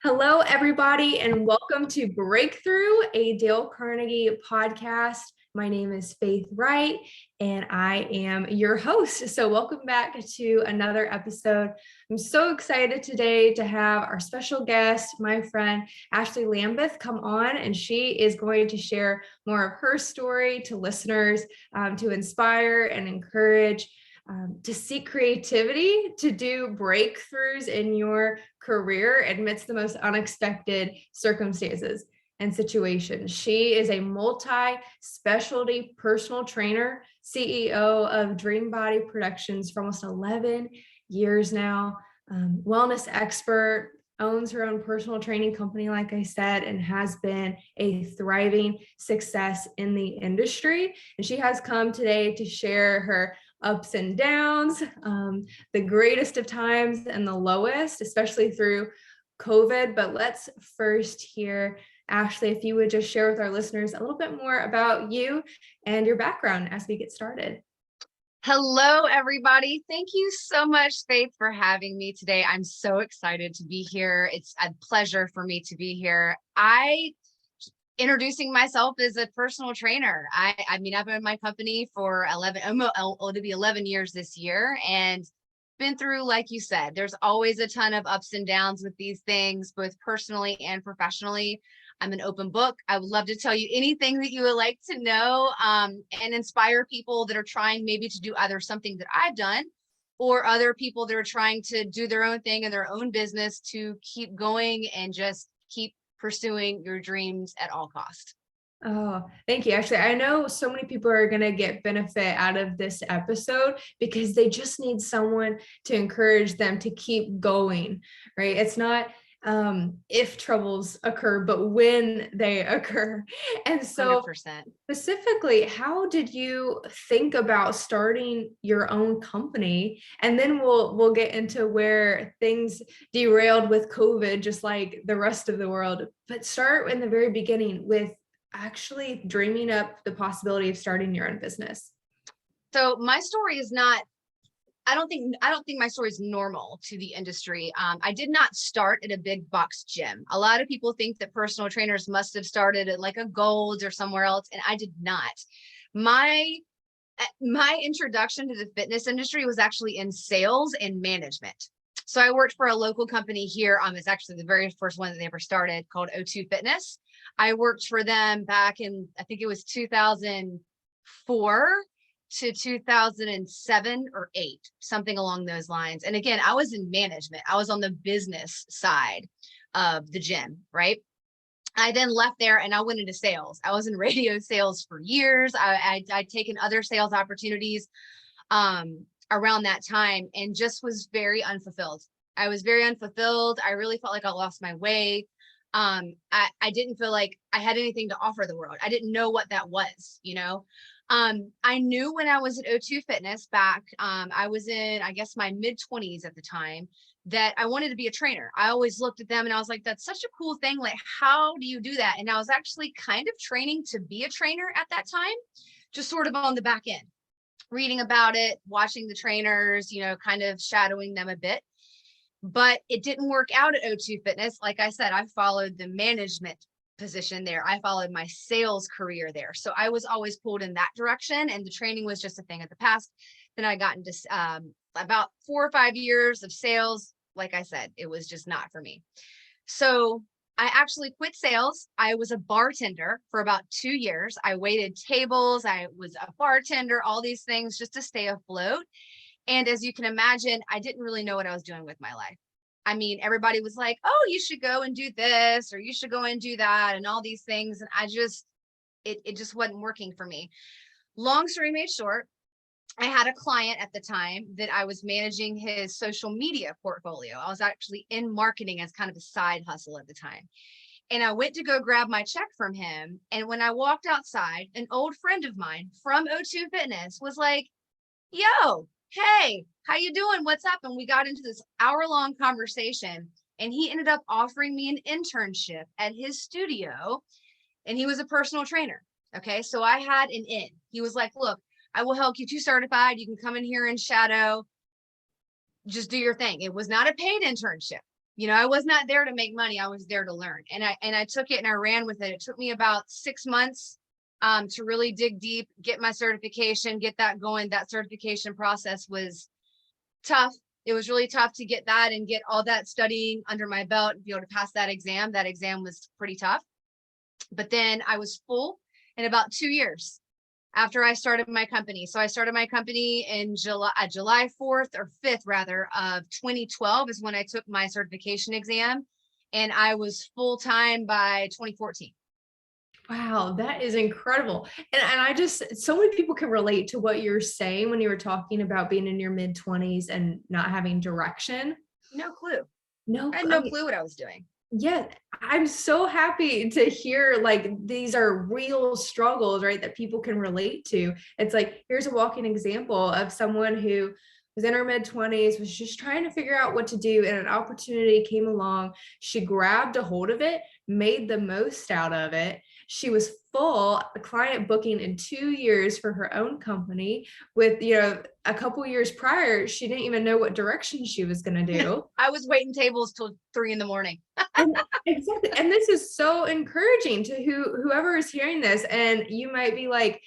Hello, everybody, and welcome to Breakthrough, a Dale Carnegie podcast. My name is Faith Wright, and I am your host. So welcome back to another episode. I'm so excited today to have our special guest, my friend, Ashley Lambeth, come on, and she is going to share more of her story to listeners to inspire and encourage to seek creativity, to do breakthroughs in your career amidst the most unexpected circumstances and situations. She is a multi-specialty personal trainer, CEO of DreamBody Productions for almost 11 years now, wellness expert, owns her own personal training company, like I said, and has been a thriving success in the industry. And she has come today to share her ups and downs, the greatest of times and the lowest, especially through COVID. But let's first hear, Ashley, if you would just share with our listeners a little bit more about you and your background as we get started. Hello, everybody. Thank you so much, Faith, for having me today. I'm so excited to be here. It's a pleasure for me to be here. Introducing myself as a personal trainer. I've been in my company for 11 years this year, and been through, like you said, there's always a ton of ups and downs with these things, both personally and professionally. I'm an open book. I would love to tell you anything that you would like to know, and inspire people that are trying maybe to do either something that I've done or other people that are trying to do their own thing in their own business to keep going and just keep pursuing your dreams at all cost. Oh, thank you. Actually, I know so many people are going to get benefit out of this episode because they just need someone to encourage them to keep going, right? It's not if troubles occur, but when they occur. And so 100%. Specifically, how did you think about starting your own company? And then we'll get into where things derailed with COVID, just like the rest of the world. But start in the very beginning with actually dreaming up the possibility of starting your own business. So my story is not, I don't think my story is normal to the industry. I did not start at a big box gym. A lot of people think that personal trainers must have started at like a Gold's or somewhere else, and I did not. My introduction to the fitness industry was actually in sales and management. So I worked for a local company here. It's actually the very first one that they ever started, called O2 Fitness. I worked for them back in, I think it was 2004 to 2007 or 8, something along those lines. And again, I was in management. I was on the business side of the gym, right? I then left there and I went into sales. I was in radio sales for years. I'd taken other sales opportunities around that time and just was very unfulfilled. I was very unfulfilled. I really felt like I lost my way. I didn't feel like I had anything to offer the world. I didn't know what that was, you know? I knew when I was at O2 Fitness back, I was in, I guess, my mid-20s at the time, that I wanted to be a trainer. I always looked at them and I was like, that's such a cool thing. Like, how do you do that? And I was actually kind of training to be a trainer at that time, just sort of on the back end, reading about it, watching the trainers, kind of shadowing them a bit. But it didn't work out at O2 Fitness. Like I said, I followed the management position there. I followed my sales career there. So I was always pulled in that direction, and the training was just a thing of the past. Then I got into about 4 or 5 years of sales. Like I said, it was just not for me. So I actually quit sales. I was a bartender for about 2 years. I waited tables. I was a bartender, all these things just to stay afloat. And as you can imagine, I didn't really know what I was doing with my life. I mean, everybody was like, oh, you should go and do this, or you should go and do that, and all these things. And it just wasn't working for me. Long story made short, I had a client at the time that I was managing his social media portfolio. I was actually in marketing as kind of a side hustle at the time. And I went to go grab my check from him. And when I walked outside, an old friend of mine from O2 Fitness was like, yo, hey, how you doing? What's up? And we got into this hour-long conversation, and he ended up offering me an internship at his studio, and he was a personal trainer. Okay, so I had an in. He was like, look, I will help you get certified. You can come in here and shadow. Just do your thing. It was not a paid internship. I was not there to make money. I was there to learn. And I took it and I ran with it. It took me about 6 months to really dig deep, get my certification, get that going. That certification process was tough. It was really tough to get that and get all that studying under my belt and be able to pass that exam. That exam was pretty tough. But then I was full in about 2 years after I started my company. So I started my company in July 4th or 5th rather of 2012 is when I took my certification exam, and I was full-time by 2014. Wow, that is incredible. And I just, so many people can relate to what you're saying when you were talking about being in your mid 20s and not having direction. No clue. No, I had no clue what I was doing. yeah, I'm so happy to hear like these are real struggles, right? That people can relate to. It's like, here's a walking example of someone who was in her mid 20s, was just trying to figure out what to do, and an opportunity came along. She grabbed a hold of it, made the most out of it. She was full client booking in 2 years for her own company. With, a couple years prior, she didn't even know what direction she was going to do. I was waiting tables till 3 a.m. And exactly. And this is so encouraging to whoever is hearing this. And you might be like,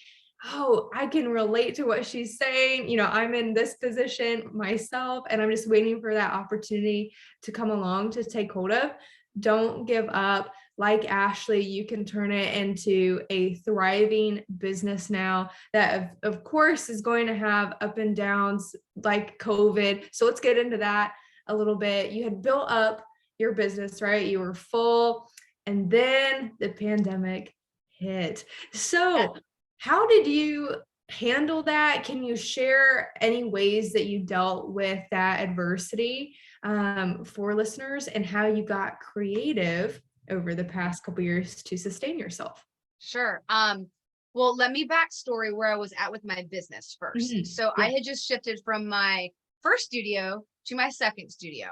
oh, I can relate to what she's saying. I'm in this position myself, and I'm just waiting for that opportunity to come along to take hold of. Don't give up. Like Ashley, you can turn it into a thriving business now that, of course, is going to have up and downs like COVID. So let's get into that a little bit. You had built up your business, right? You were full, and then the pandemic hit. So how did you handle that? Can you share any ways that you dealt with that adversity for listeners, and how you got creative over the past couple of years to sustain yourself? Sure. Well, let me backstory where I was at with my business first. Mm-hmm. So Yeah. I had just shifted from my first studio to my second studio.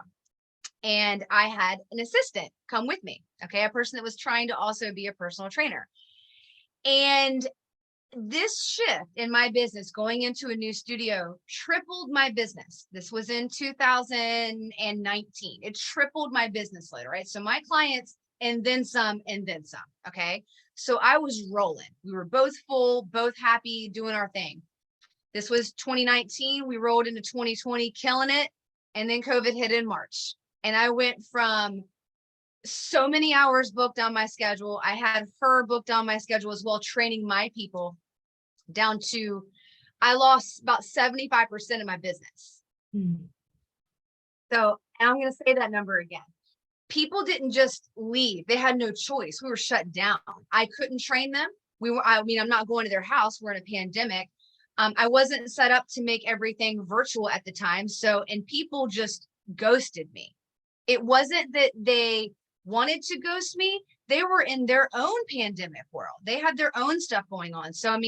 And I had an assistant come with me. Okay. A person that was trying to also be a personal trainer. And this shift in my business going into a new studio tripled my business. This was in 2019. It tripled my business later, right? So my clients, and then some, and then some. Okay. So I was rolling. We were both full, both happy, doing our thing. This was 2019. We rolled into 2020, killing it. And then COVID hit in March. And I went from so many hours booked on my schedule. I had her booked on my schedule as well, training my people, down to, I lost about 75% of my business. So, and I'm going to say that number again. People didn't just leave. They had no choice. We were shut down. I couldn't train them. I'm not going to their house. We're in a pandemic. I wasn't set up to make everything virtual at the time. So, and people just ghosted me. It wasn't that they wanted to ghost me. They were in their own pandemic world. They had their own stuff going on. So,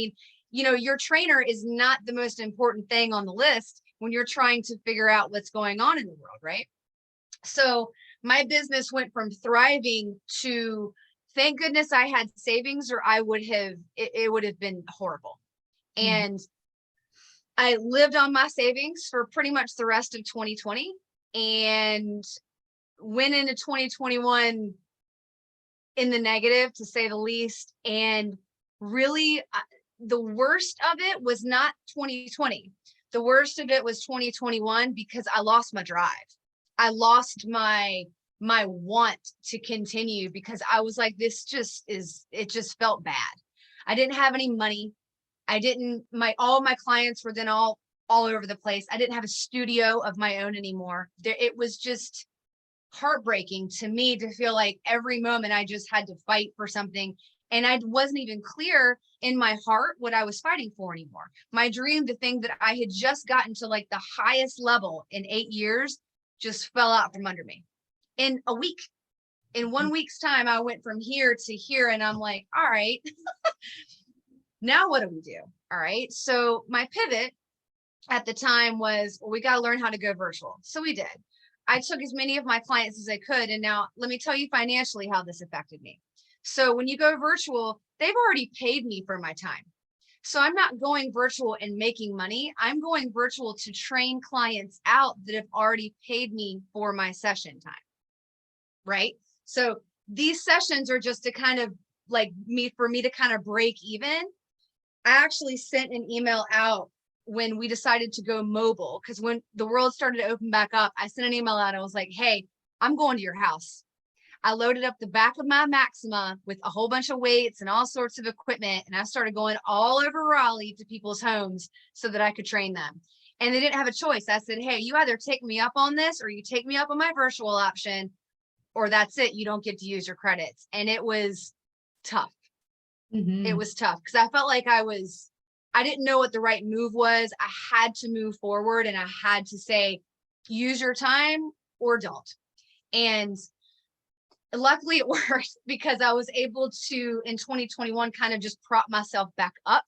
your trainer is not the most important thing on the list when you're trying to figure out what's going on in the world, right? So my business went from thriving to, thank goodness I had savings, or it would have been horrible. And I lived on my savings for pretty much the rest of 2020 and went into 2021 in the negative, to say the least. And really, the worst of it was not 2020. The worst of it was 2021, because I lost my drive. I lost my want to continue, because I was like, it just felt bad. I didn't have any money. All my clients were then all over the place. I didn't have a studio of my own anymore. It was just heartbreaking to me to feel like every moment I just had to fight for something. And I wasn't even clear in my heart what I was fighting for anymore. My dream, the thing that I had just gotten to like the highest level in 8 years, just fell out from under me in a week. In 1 week's time, I went from here to here, and I'm like, all right, now what do we do? All right. So my pivot at the time was, well, we got to learn how to go virtual. So we did. I took as many of my clients as I could. And now let me tell you financially how this affected me. So when you go virtual, they've already paid me for my time. So I'm not going virtual and making money. I'm going virtual to train clients out that have already paid me for my session time. right? So these sessions are just to kind of like for me to kind of break even. I actually sent an email out when we decided to go mobile, because when the world started to open back up, I sent an email out. I was like, hey, I'm going to your house. I loaded up the back of my Maxima with a whole bunch of weights and all sorts of equipment. And I started going all over Raleigh to people's homes so that I could train them. And they didn't have a choice. I said, hey, you either take me up on this or you take me up on my virtual option, or that's it. You don't get to use your credits. And it was tough. It was tough because I felt like I didn't know what the right move was. I had to move forward and I had to say, use your time or don't. And luckily it worked because I was able to, in 2021, kind of just prop myself back up.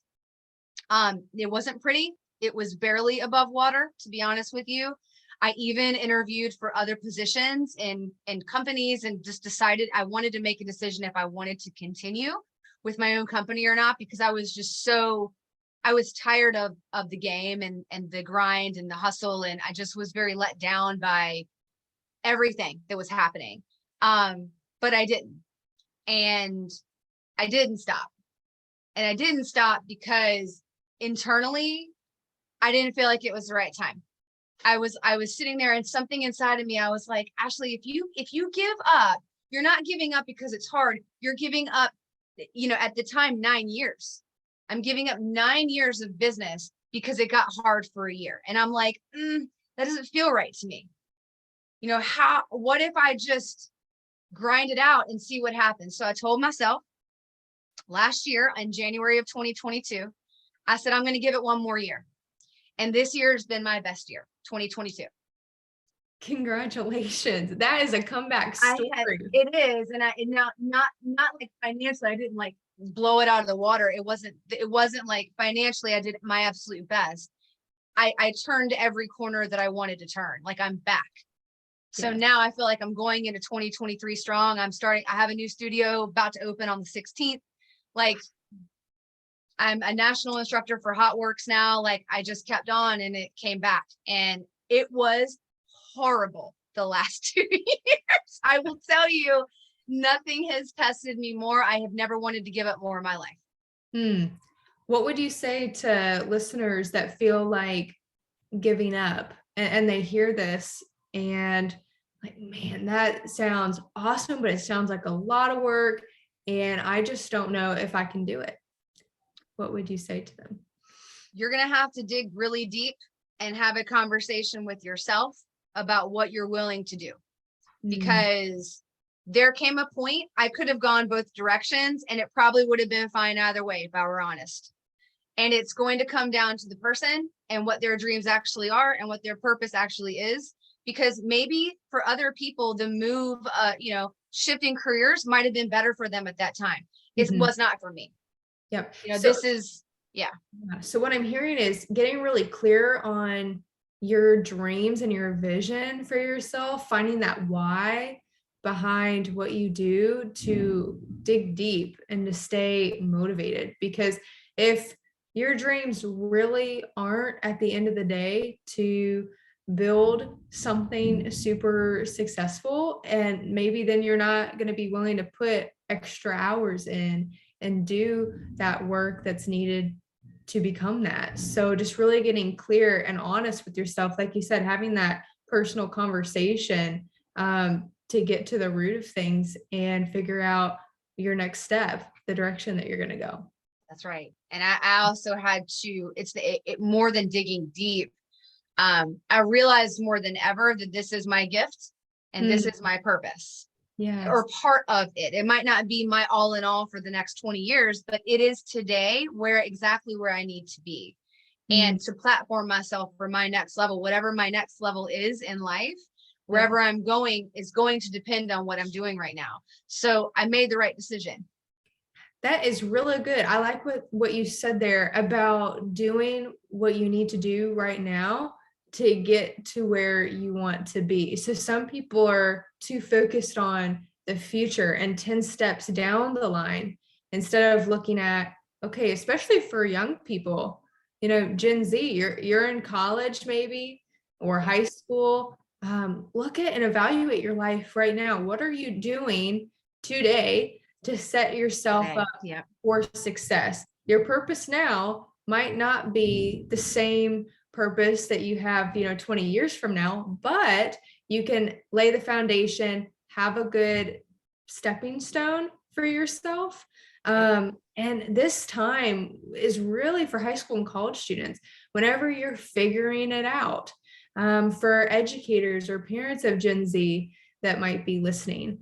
It wasn't pretty. It was barely above water, to be honest with you. I even interviewed for other positions in companies and just decided I wanted to make a decision if I wanted to continue with my own company or not, because I was just I was tired of the game and the grind and the hustle. And I just was very let down by everything that was happening. But I didn't. And I didn't stop. And I didn't stop because internally, I didn't feel like it was the right time. I was sitting there and something inside of me, I was like, Ashley, if you give up, you're not giving up because it's hard. You're giving up, at the time, 9 years. I'm giving up 9 years of business because it got hard for a year. And I'm like, that doesn't feel right to me. What if I just grind it out and see what happens? So I told myself last year in January of 2022, I said, I'm going to give it one more year. And this year has been my best year, 2022. Congratulations. That is a comeback story. It is. And not like financially, I didn't like blow it out of the water. It wasn't like financially, I did my absolute best. I turned every corner that I wanted to turn. Like I'm back. So now I feel like I'm going into 2023 strong. I have a new studio about to open on the 16th. Like I'm a national instructor for Hot Works now. Like I just kept on and it came back, and it was horrible the last 2 years. I will tell you, nothing has tested me more. I have never wanted to give up more in my life. What would you say to listeners that feel like giving up and they hear this and like, man, that sounds awesome, but it sounds like a lot of work and I just don't know if I can do it? What would you say to them? You're going to have to dig really deep and have a conversation with yourself about what you're willing to do. Because there came a point I could have gone both directions and it probably would have been fine either way, if I were honest. And it's going to come down to the person and what their dreams actually are and what their purpose actually is. Because maybe for other people, the move, shifting careers might have been better for them at that time. It was not for me. Yep. So what I'm hearing is getting really clear on your dreams and your vision for yourself, finding that why behind what you do, to dig deep and to stay motivated. Because if your dreams really aren't at the end of the day to build something super successful, and maybe then you're not going to be willing to put extra hours in and do that work that's needed to become that. So just really getting clear and honest with yourself, like you said, having that personal conversation to get to the root of things and figure out your next step, the direction that you're going to go. That's right. And I also had to, more than digging deep. I realized more than ever that this is my gift and this is my purpose. Yeah. Or part of it. It might not be my all in all for the next 20 years, but it is today exactly where I need to be. And to platform myself for my next level, whatever my next level is in life, wherever I'm going is going to depend on what I'm doing right now. So I made the right decision. That is really good. I like what you said there about doing what you need to do right now to get to where you want to be. So some people are too focused on the future and 10 steps down the line instead of looking at, okay, especially for young people, Gen Z, you're in college maybe or high school. look at and evaluate your life right now. What are you doing today to set yourself up for success? Your purpose now might not be the same purpose that you have, 20 years from now, but you can lay the foundation, have a good stepping stone for yourself. And this time is really for high school and college students, whenever you're figuring it out. For educators or parents of Gen Z that might be listening,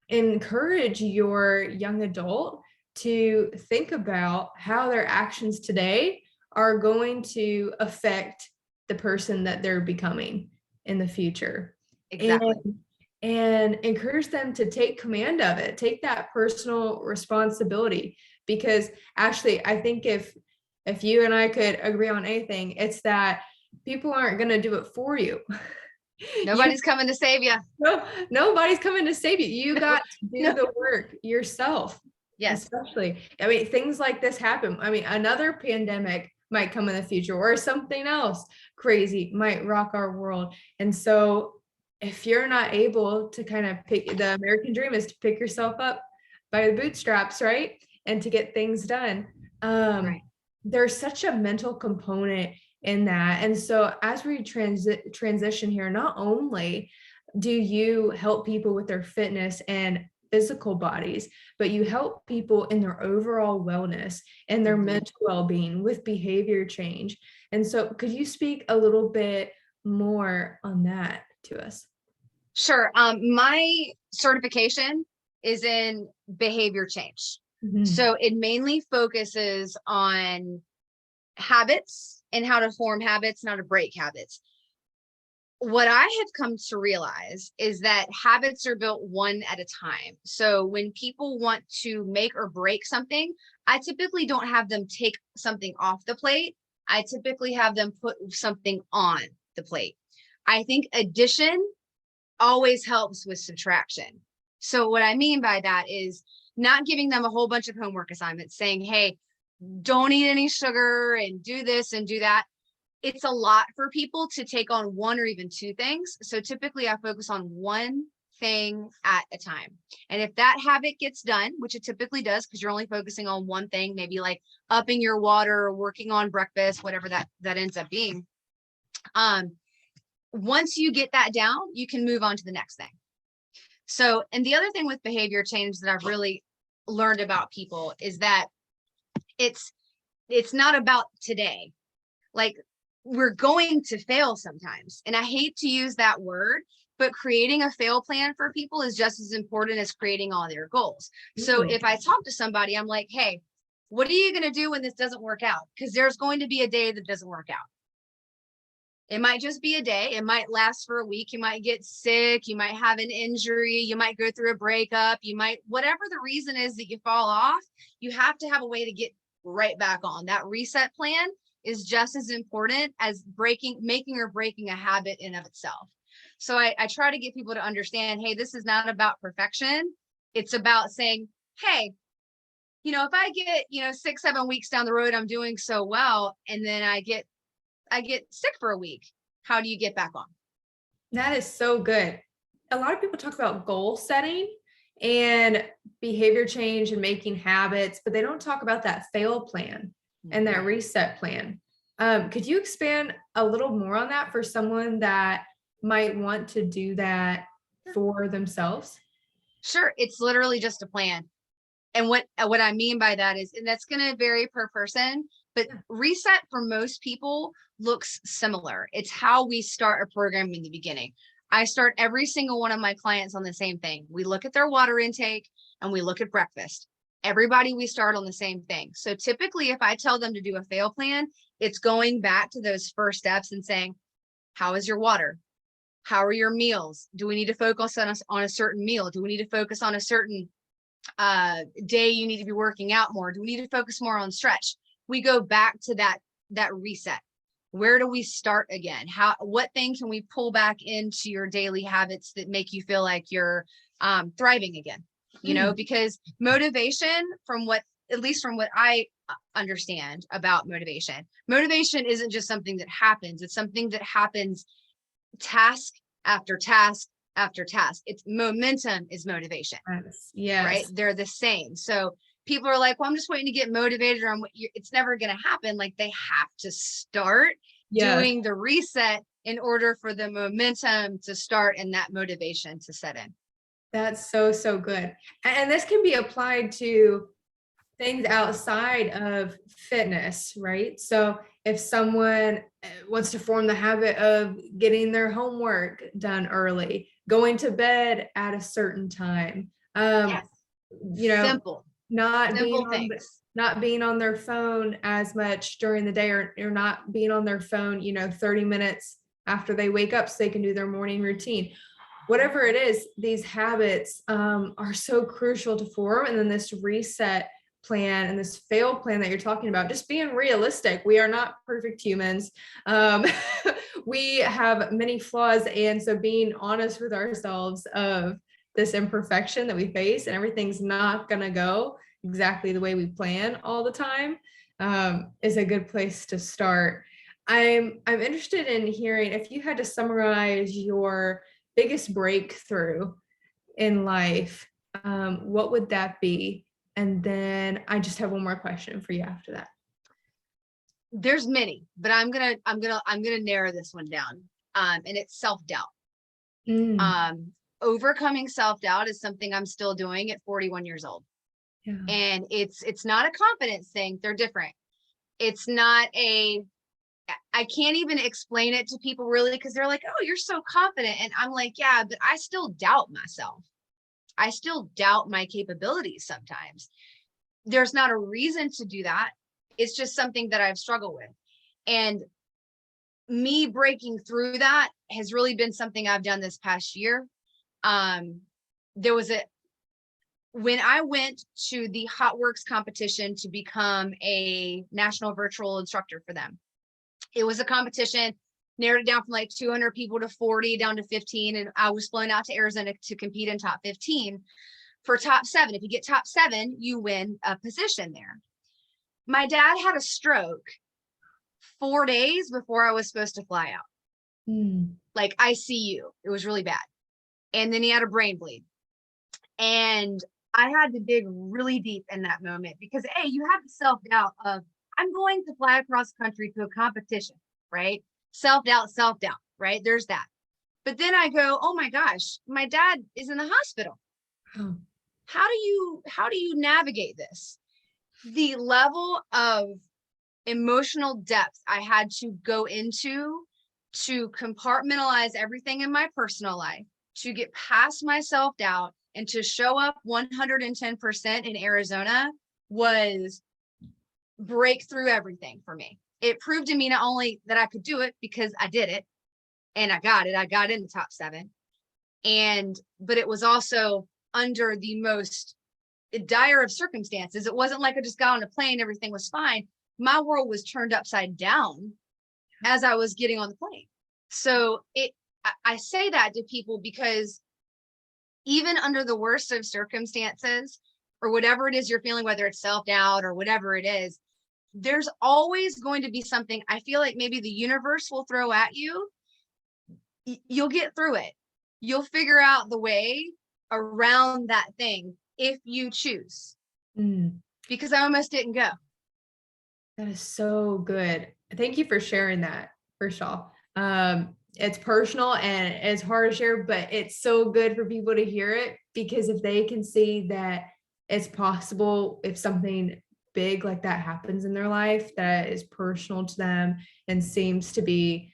encourage your young adult to think about how their actions today are going to affect the person that they're becoming in the future. Exactly. And encourage them to take command of it, take that personal responsibility. Because actually, I think if you and I could agree on anything, it's that people aren't going to do it for you. Nobody's coming to save you. No, nobody's coming to save you. You got to do the work yourself. Yes. Especially, I mean, things like this happen. I mean, another pandemic might come in the future, or something else crazy might rock our world. And so if you're not able to kind of pick, the American dream is to pick yourself up by the bootstraps, right? And to get things done. There's such a mental component in that. And so as we transition here, not only do you help people with their fitness and physical bodies, but you help people in their overall wellness and their mental well-being with behavior change. And so could you speak a little bit more on that to us? Sure. My certification is in behavior change. So it mainly focuses on habits and how to form habits and how to break habits. What I have come to realize is that habits are built one at a time. So when people want to make or break something, I typically don't have them take something off the plate. I typically have them put something on the plate. I think addition always helps with subtraction. So what I mean by that is not giving them a whole bunch of homework assignments saying, hey, don't eat any sugar and do this and do that. It's a lot for people to take on one or even two things. So typically I focus on one thing at a time. And if that habit gets done, which it typically does, because you're only focusing on one thing, maybe like upping your water, working on breakfast, whatever that ends up being. Once you get that down, you can move on to the next thing. So, and the other thing with behavior change that I've really learned about people is that it's not about today. Like, we're going to fail sometimes. And I hate to use that word, but creating a fail plan for people is just as important as creating all their goals. So if I talk to somebody, I'm like, hey, what are you going to do when this doesn't work out? Because there's going to be a day that doesn't work out. It might just be a day. It might last for a week. You might get sick. You might have an injury. You might go through a breakup. You might, whatever the reason is that you fall off, you have to have a way to get right back on. That reset plan is just as important as making or breaking a habit in of itself. So I try to get people to understand, hey, this is not about perfection. It's about saying, hey, if I get, 6-7 weeks down the road, I'm doing so well, and then I get sick for a week. How do you get back on? That is so good. A lot of people talk about goal setting and behavior change and making habits, but they don't talk about that fail plan and that reset plan. Could you expand a little more on that for someone that might want to do that for themselves? Sure. It's literally just a plan. And what I mean by that is, and that's going to vary per person, but reset for most people looks similar. It's how we start a program in the beginning. I start every single one of my clients on the same thing. We look at their water intake and we look at breakfast. Everybody, we start on the same thing. So typically, if I tell them to do a fail plan, it's going back to those first steps and saying, how is your water? How are your meals? Do we need to focus on a certain meal? Do we need to focus on a certain day you need to be working out more? Do we need to focus more on stretch? We go back to that reset. Where do we start again? What thing can we pull back into your daily habits that make you feel like you're thriving again? Because motivation, at least from what I understand about motivation isn't just something that happens. It's something that happens task after task after task. It's momentum is motivation, Yes. right? They're the same. So people are like, well, I'm just waiting to get motivated, or it's never going to happen. Like, they have to start doing the reset in order for the momentum to start and that motivation to set in. That's so, so good. And this can be applied to things outside of fitness, right? So if someone wants to form the habit of getting their homework done early, going to bed at a certain time, Yes. you know, Simple not things. not being on their phone as much during the day, or not being on their phone, 30 minutes after they wake up so they can do their morning routine. Whatever it is, these habits are so crucial to form. And then this reset plan and this fail plan that you're talking about, just being realistic. We are not perfect humans. We have many flaws. And so being honest with ourselves of this imperfection that we face, and everything's not going to go exactly the way we plan all the time, is a good place to start. I'm interested in hearing, if you had to summarize your biggest breakthrough in life, what would that be? And then I just have one more question for you after that. There's many, but I'm gonna narrow this one down. And it's self-doubt. Overcoming self-doubt is something I'm still doing at 41 years old. Yeah. And it's not a confidence thing. They're different. It's not I can't even explain it to people really, because they're like, oh, you're so confident. And I'm like, yeah, but I still doubt myself. I still doubt my capabilities sometimes. There's not a reason to do that. It's just something that I've struggled with. And me breaking through that has really been something I've done this past year. When I went to the Hot Works competition to become a national virtual instructor for them, it was a competition, narrowed it down from like 200 people to 40, down to 15. And I was flown out to Arizona to compete in top 15 for top 7. If you get top 7, you win a position there. My dad had a stroke 4 days before I was supposed to fly out. Like ICU. It was really bad. And then he had a brain bleed. And I had to dig really deep in that moment, because you have the self-doubt of, I'm going to fly across country to a competition, right? Self-doubt, right? There's that. But then I go, oh my gosh, my dad is in the hospital. How do you navigate this? The level of emotional depth I had to go into to compartmentalize everything in my personal life, to get past my self-doubt and to show up 110% in Arizona was breakthrough everything for me. It proved to me not only that I could do it, because I did it and I got in the top 7, but it was also under the most dire of circumstances. It wasn't like I just got on a plane, everything was fine. My world was turned upside down as I was getting on the plane. So I say that to people because even under the worst of circumstances, or whatever it is you're feeling, whether it's self-doubt or whatever it is, there's always going to be something I feel like maybe the universe will throw at you. You'll get through it. You'll figure out the way around that thing if you choose. Because I almost didn't go. That is so good. Thank you for sharing that, first of all. It's personal and it's hard to share, but it's so good for people to hear it, because if they can see that it's possible, if something big like that happens in their life that is personal to them and seems to be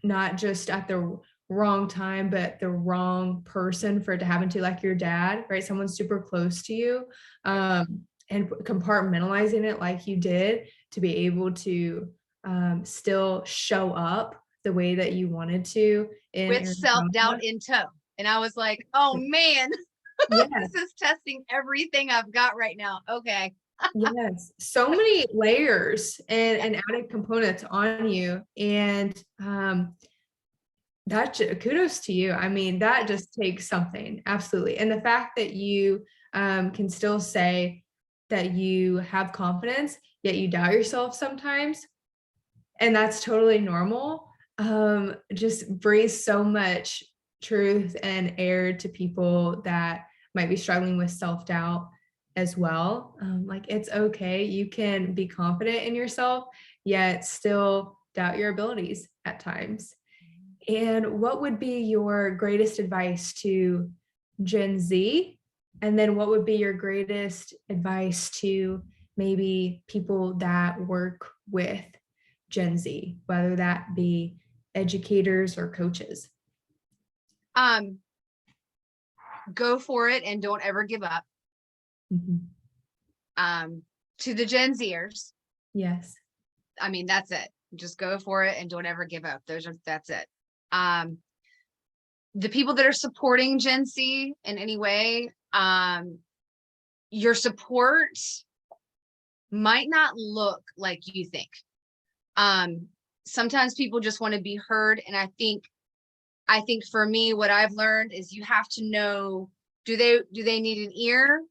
not just at the wrong time, but the wrong person for it to happen to, like your dad, right? Someone super close to you, and compartmentalizing it like you did to be able to still show up the way that you wanted to with self-doubt in tow. And I was like, oh man, this is testing everything I've got right now. Okay. Yes, so many layers and added components on you, and that kudos to you. I mean, that just takes something, absolutely. And the fact that you can still say that you have confidence, yet you doubt yourself sometimes, and that's totally normal. just breathe so much truth and air to people that might be struggling with self-doubt as well. Like, it's okay. You can be confident in yourself, yet still doubt your abilities at times. And what would be your greatest advice to Gen Z? And then what would be your greatest advice to maybe people that work with Gen Z, whether that be educators or coaches? Go for it and don't ever give up. To the Gen Zers, Yes. I mean, that's it. Just go for it and don't ever give up. That's it. The people that are supporting Gen Z in any way, your support might not look like you think. Sometimes people just want to be heard. And I think for me, what I've learned is you have to know, do they need an ear?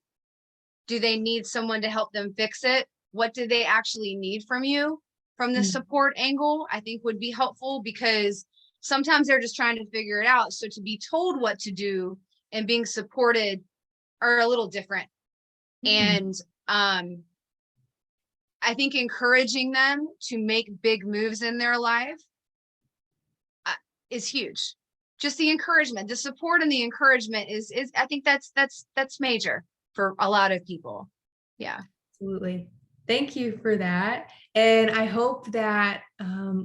Do they need someone to help them fix it? What do they actually need from you? From the support angle, I think would be helpful, because sometimes they're just trying to figure it out. So to be told what to do and being supported are a little different. And I think encouraging them to make big moves in their life is huge. Just the encouragement, the support and the encouragement is I think that's major for a lot of people. Yeah. Absolutely. Thank you for that. And I hope that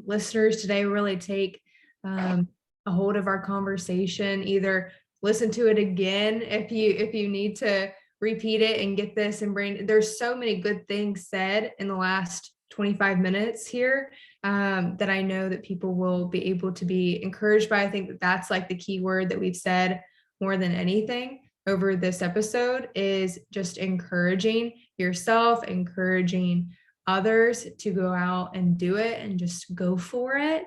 listeners today really take a hold of our conversation, either listen to it again if you need to repeat it and get this and brain. There's so many good things said in the last 25 minutes here that I know that people will be able to be encouraged by. I think that that's like the key word that we've said more than anything over this episode, is just encouraging yourself, encouraging others to go out and do it and just go for it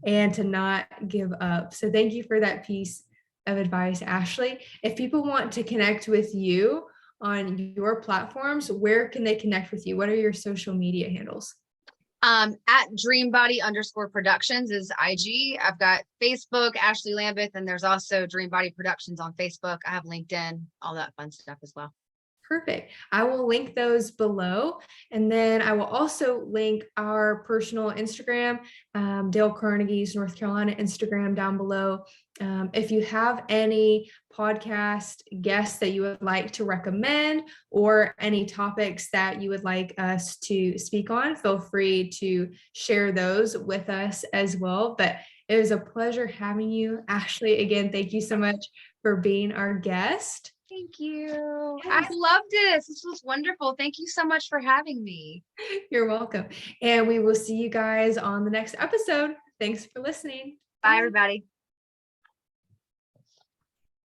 and to not give up. So thank you for that piece of advice, Ashley. If people want to connect with you on your platforms, where can they connect with you? What are your social media handles? At DreamBody_Productions is IG. I've got Facebook, Ashley Lambeth, and there's also DreamBody Productions on Facebook. I have LinkedIn, all that fun stuff as well. Perfect. I will link those below. And then I will also link our personal Instagram, Dale Carnegie's North Carolina Instagram, down below. If you have any podcast guests that you would like to recommend, or any topics that you would like us to speak on, feel free to share those with us as well. But it was a pleasure having you, Ashley. Again, thank you so much for being our guest. Thank you. Yes. I loved this. This was wonderful. Thank you so much for having me. You're welcome. And we will see you guys on the next episode. Thanks for listening. Bye, everybody.